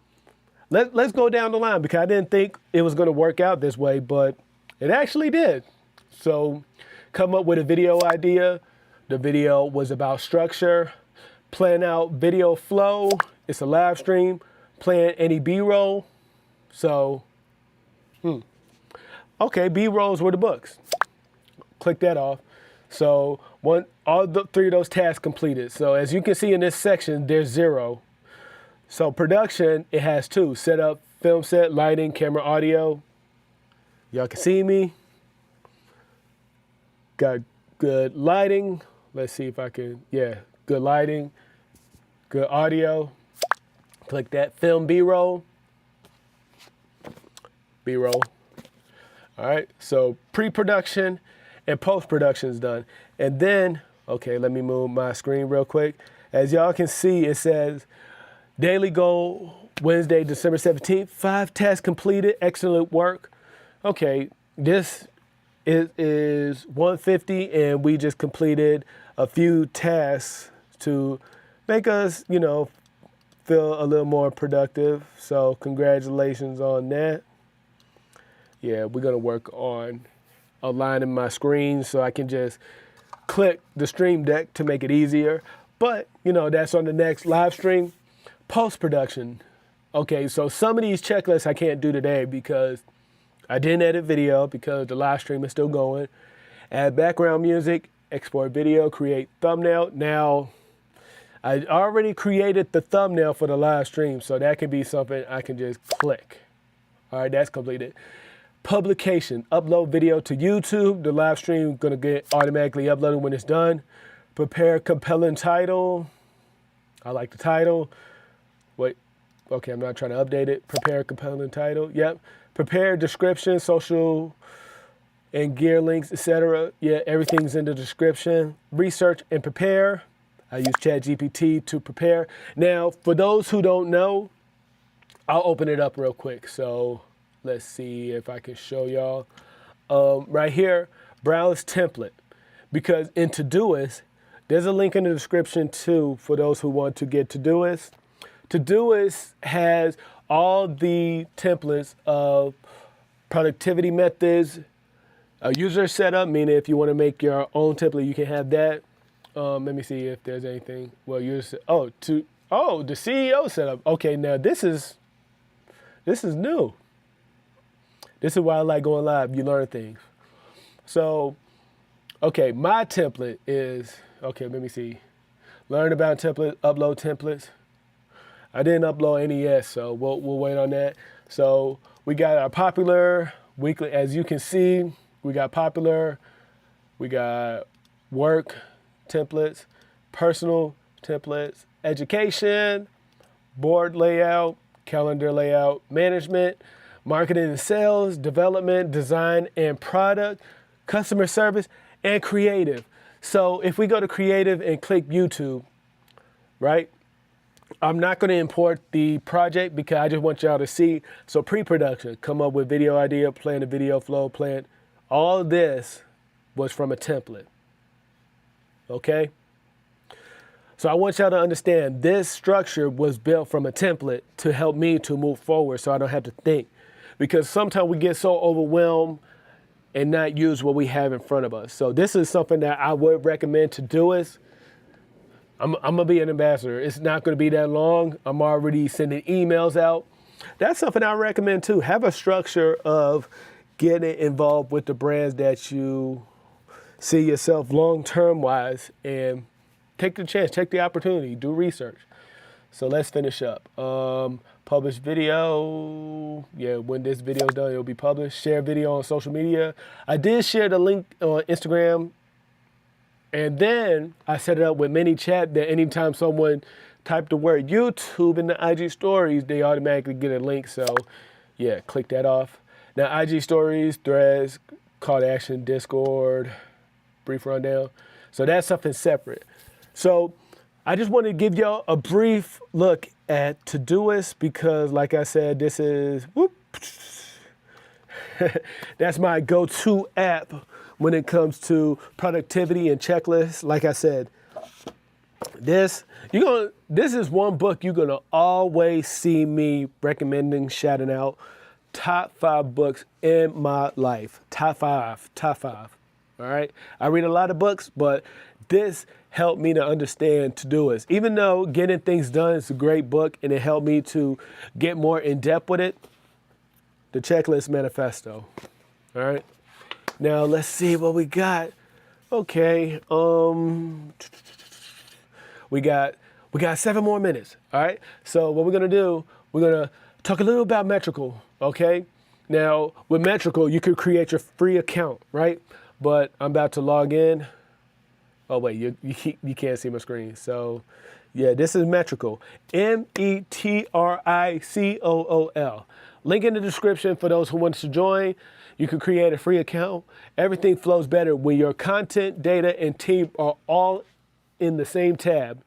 let's go down the line, because I didn't think it was going to work out this way, but it actually did. So come up with a video idea. The video was about structure, plan out video flow. It's a live stream. Plan any B-roll. So, okay, B-rolls were the books. Click that off. So all the 3 of those tasks completed. So as you can see in this section, there's 0. So production, it has 2. Set up, film set, lighting, camera, audio. Y'all can see me. Got good lighting. Let's see if I can, yeah, good lighting, good audio. Click that, film B-roll. B-roll. All right, so pre-production and post-production is done. And then, okay, let me move my screen real quick. As y'all can see, it says daily goal, Wednesday, December 17th, 5 tasks completed, excellent work. Okay, this is 150, and we just completed a few tasks to make us, feel a little more productive. So congratulations on that. Yeah, we're gonna work on aligning my screen so I can just click the stream deck to make it easier. But, that's on the next live stream. Post-production. Okay, so some of these checklists I can't do today because I didn't edit video because the live stream is still going. Add background music, export video, create thumbnail. Now, I already created the thumbnail for the live stream, so that can be something I can just click. All right, that's completed. Publication, upload video to YouTube. The live stream gonna get automatically uploaded when it's done. Prepare compelling title. I like the title. Wait, okay, I'm not trying to update it. Prepare compelling title, yep. Prepare description, social and gear links, etc. Yeah, everything's in the description. Research and prepare. I use ChatGPT to prepare. Now, for those who don't know, I'll open it up real quick. So let's see if I can show y'all. Right here, browse template. Because in Todoist, there's a link in the description too for those who want to get Todoist. Todoist has all the templates of productivity methods, a user setup, meaning if you want to make your own template, you can have that. Let me see if there's anything. Well, the CEO setup. Okay, now this is new. This is why I like going live. You learn things. So, okay, my template is, okay, let me see. Learn about templates, upload templates. I didn't upload any yet, so we'll wait on that. So we got our popular weekly, as you can see, we got popular, we got work templates, personal templates, education, board layout, calendar layout, management, marketing and sales, development, design and product, customer service, and creative. So if we go to creative and click YouTube, right? I'm not going to import the project because I just want y'all to see. So pre-production, come up with video idea, plan the video flow, plan. All of this was from a template. Okay? So I want y'all to understand this structure was built from a template to help me to move forward so I don't have to think. Because sometimes we get so overwhelmed and not use what we have in front of us. So this is something that I would recommend to Todoist. I'm gonna be an ambassador. It's not gonna be that long. I'm already sending emails out. That's something I recommend too. Have a structure of getting involved with the brands that you see yourself long-term wise and take the chance, take the opportunity, do research. So let's finish up. Publish video. Yeah, when this video is done, it'll be published. Share video on social media. I did share the link on Instagram. And then I set it up with ManyChat that anytime someone typed the word YouTube in the IG stories, they automatically get a link. So yeah, click that off. Now IG stories, threads, call to action, Discord, brief rundown. So that's something separate. So I just want to give y'all a brief look at Todoist because like I said, this is, that's my go-to app when it comes to productivity and checklists. Like I said, this is one book you're gonna always see me recommending, shouting out. Top 5 books in my life. Top five. All right. I read a lot of books, but this helped me to understand Todoist. Even though Getting Things Done is a great book and it helped me to get more in depth with it, the Checklist Manifesto. All right. Now let's see what we got. Okay, we got 7 more minutes. All right. So what we're gonna do? We're gonna talk a little about Metrical. Okay. Now with Metrical, you could create your free account, right? But I'm about to log in. Oh wait, you can't see my screen. So yeah, this is Metrical. METRICOOL. Link in the description for those who want to join. You can create a free account. Everything flows better when your content, data, and team are all in the same tab.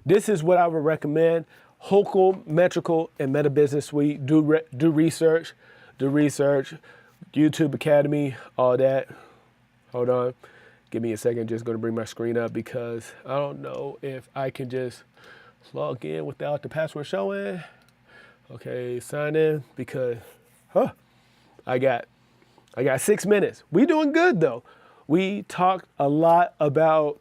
This is what I would recommend. Hookle, Metrical, and Meta Business Suite. Do research. YouTube Academy, all that. Hold on. Give me a second. Just going to bring my screen up because I don't know if I can just log in without the password showing. Okay, sign in because, I got 6 minutes. We doing good though. We talked a lot about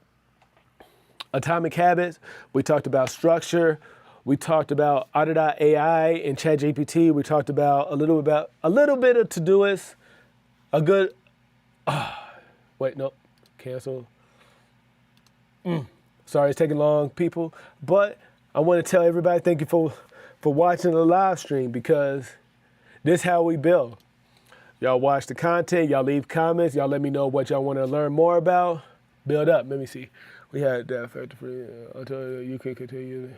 atomic habits. We talked about structure. We talked about Otter.ai and ChatGPT. We talked about a little bit of Todoist. A good. Wait, no, cancel. Sorry, it's taking long, people. But I want to tell everybody thank you for watching the live stream because this is how we build. Y'all watch the content. Y'all leave comments. Y'all let me know what y'all want to learn more about. Build up. Let me see. We had that factor free. I'll tell you, you can continue.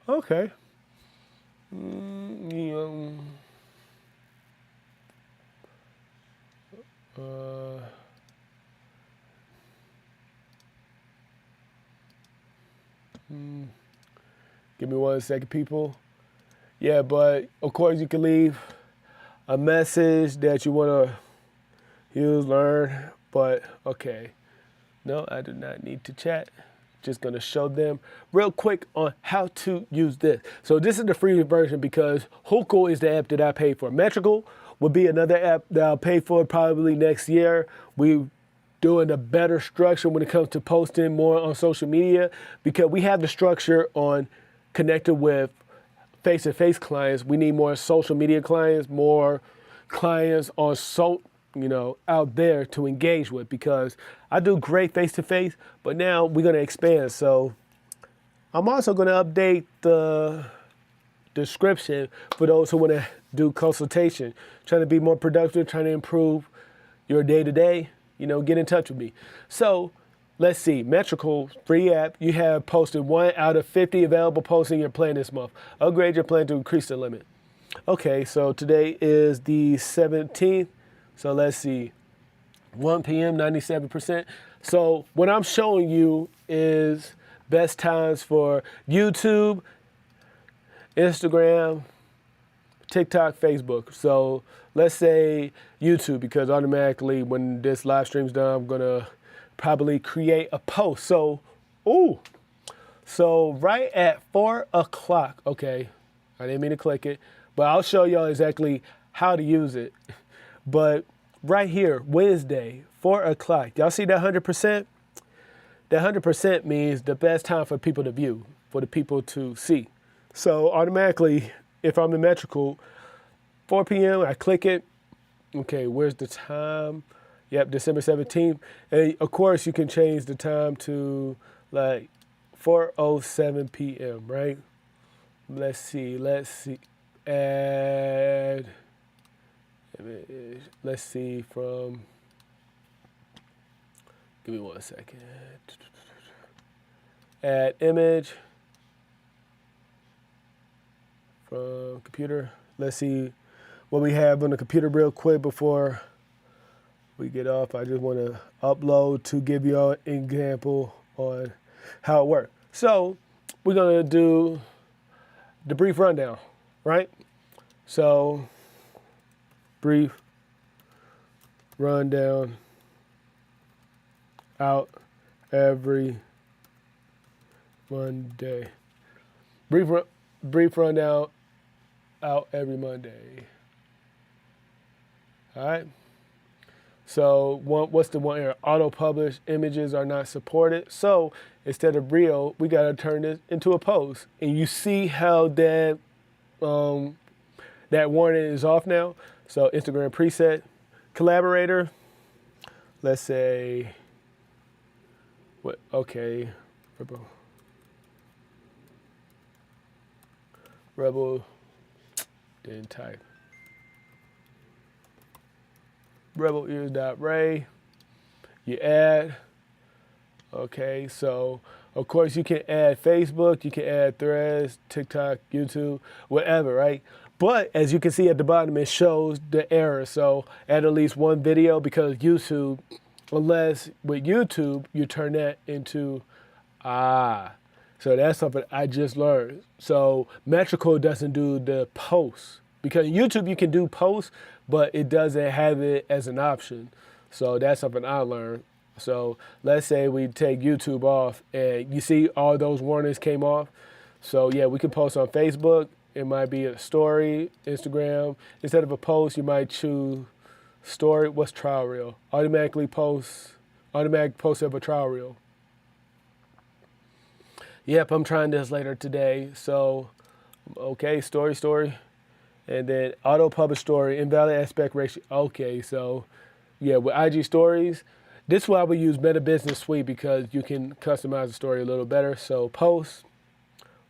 Okay. Give me 1 second, people. Yeah, but of course you can leave a message that you want to use, learn, but okay. No, I do not need to chat. Just going to show them real quick on how to use this. So this is the free version because Hookle is the app that I pay for. Metrical will be another app that I'll pay for probably next year. We doing a better structure when it comes to posting more on social media because we have the structure on connected with face-to-face clients. We need more social media clients, more clients on out there to engage with because I do great face-to-face, but now we're going to expand. So I'm also going to update the description for those who want to do consultation, trying to be more productive, trying to improve your day-to-day, get in touch with me. So let's see, Metrical, free app. You have posted 1 out of 50 available posts in your plan this month. Upgrade your plan to increase the limit. Okay, so today is the 17th. So let's see, 1 p.m., 97%. So what I'm showing you is best times for YouTube, Instagram, TikTok, Facebook. So let's say YouTube, because automatically when this live stream's done, I'm gonna probably create a post. So right at 4 o'clock, okay, I didn't mean to click it, but I'll show y'all exactly how to use it. But right here, Wednesday, 4 o'clock, y'all see that 100%? That 100% means the best time for people to view, for the people to see. So automatically, if I'm in Metrical, 4 p.m., I click it. Okay, where's the time? Yep, December 17th. And of course, you can change the time to like 4:07 p.m., right? Let's see. Add, let's see from, give me 1 second. Add image from computer. Let's see what we have on the computer real quick before we get off. I just want to upload to give you an example on how it works. So we're going to do the brief rundown, right? So brief rundown out every Monday. Brief rundown out every Monday. All right. So what's the one here? Auto publish images are not supported. So instead of reel, we got to turn this into a post. And you see how that that warning is off now. So Instagram preset, collaborator. Let's say what? Okay, Rebel didn't type. RebelEars.Ray. You add. Okay, so of course you can add Facebook, you can add Threads, TikTok, YouTube, whatever, right? But as you can see at the bottom, it shows the error. So add at least one video because YouTube, unless with YouTube, you turn that into, So that's something I just learned. So Metrical doesn't do the posts because YouTube you can do posts, but it doesn't have it as an option. So that's something I learned. So let's say we take YouTube off and you see all those warnings came off. So yeah, we can post on Facebook. It might be a story, Instagram. Instead of a post, you might choose story. What's trial reel? Automatic post of a trial reel. Yep, I'm trying this later today. So, okay, story. And then auto publish story, invalid aspect ratio. Okay, so yeah, with IG stories, this is why we use Meta Business Suite because you can customize the story a little better. So post,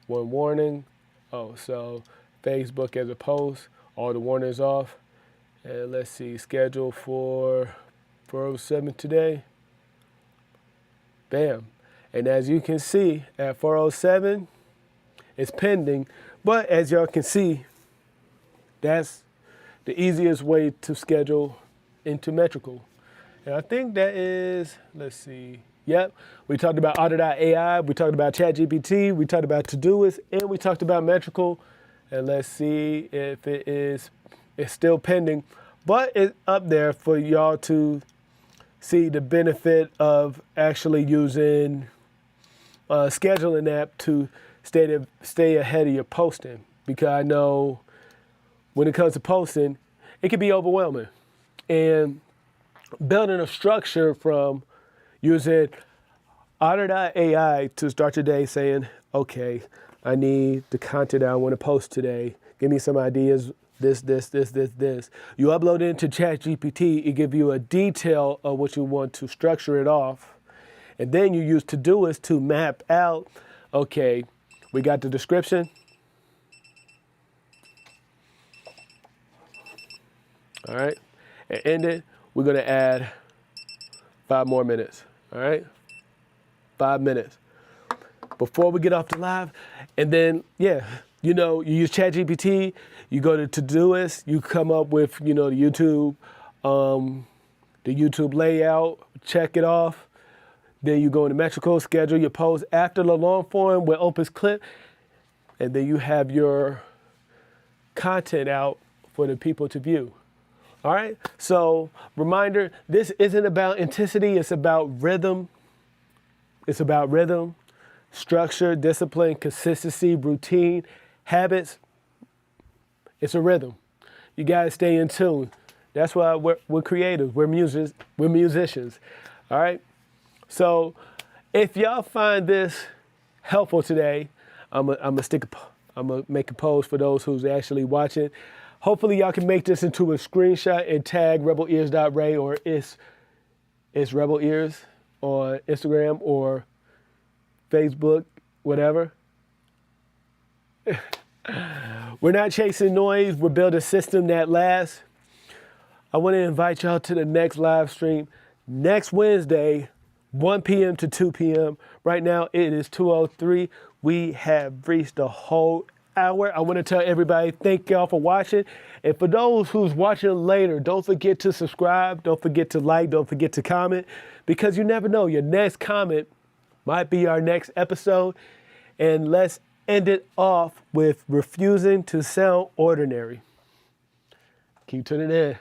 one warning. Oh, so Facebook as a post, all the warnings off. And let's see, schedule for 4:07 today. Bam. And as you can see, at 4:07, it's pending. But as y'all can see, that's the easiest way to schedule into Metrical. And I think that is, let's see. Yep, we talked about Otter.ai, we talked about ChatGPT, we talked about Todoist, and we talked about Metrical. And let's see if it's still pending. But it's up there for y'all to see the benefit of actually using scheduling app to stay ahead of your posting. Because I know when it comes to posting, it can be overwhelming. And building a structure from using Otter.ai to start your day saying, okay, I need the content I want to post today. Give me some ideas, this. You upload it into ChatGPT, it gives you a detail of what you want to structure it off. And then you use Todoist to map out, okay, we got the description. All right, and end it. We're gonna add 5 more minutes, all right? 5 minutes before we get off the live. And then, yeah, you use ChatGPT, you go to Todoist, you come up with, the YouTube layout, check it off. Then you go into Metrical, schedule your post after the long form with Opus Clip, and then you have your content out for the people to view. All right, so reminder, this isn't about intensity, it's about rhythm. It's about rhythm, structure, discipline, consistency, routine, habits. It's a rhythm. You gotta stay in tune. That's why we're creative, we're musicians, all right? So if y'all find this helpful today, I'm gonna make a post for those who's actually watching. Hopefully y'all can make this into a screenshot and tag rebelears.ray or it's Rebel Ears on Instagram or Facebook, whatever. We're not chasing noise, we're building a system that lasts. I want to invite y'all to the next live stream next Wednesday, 1 p.m. to 2 p.m. Right now it is 2:03. We have reached the whole hour. I want to tell everybody, thank y'all for watching. And for those who's watching later, don't forget to subscribe, don't forget to like, don't forget to comment, because you never know, your next comment might be our next episode. And let's end it off with refusing to sound ordinary. Keep tuning in.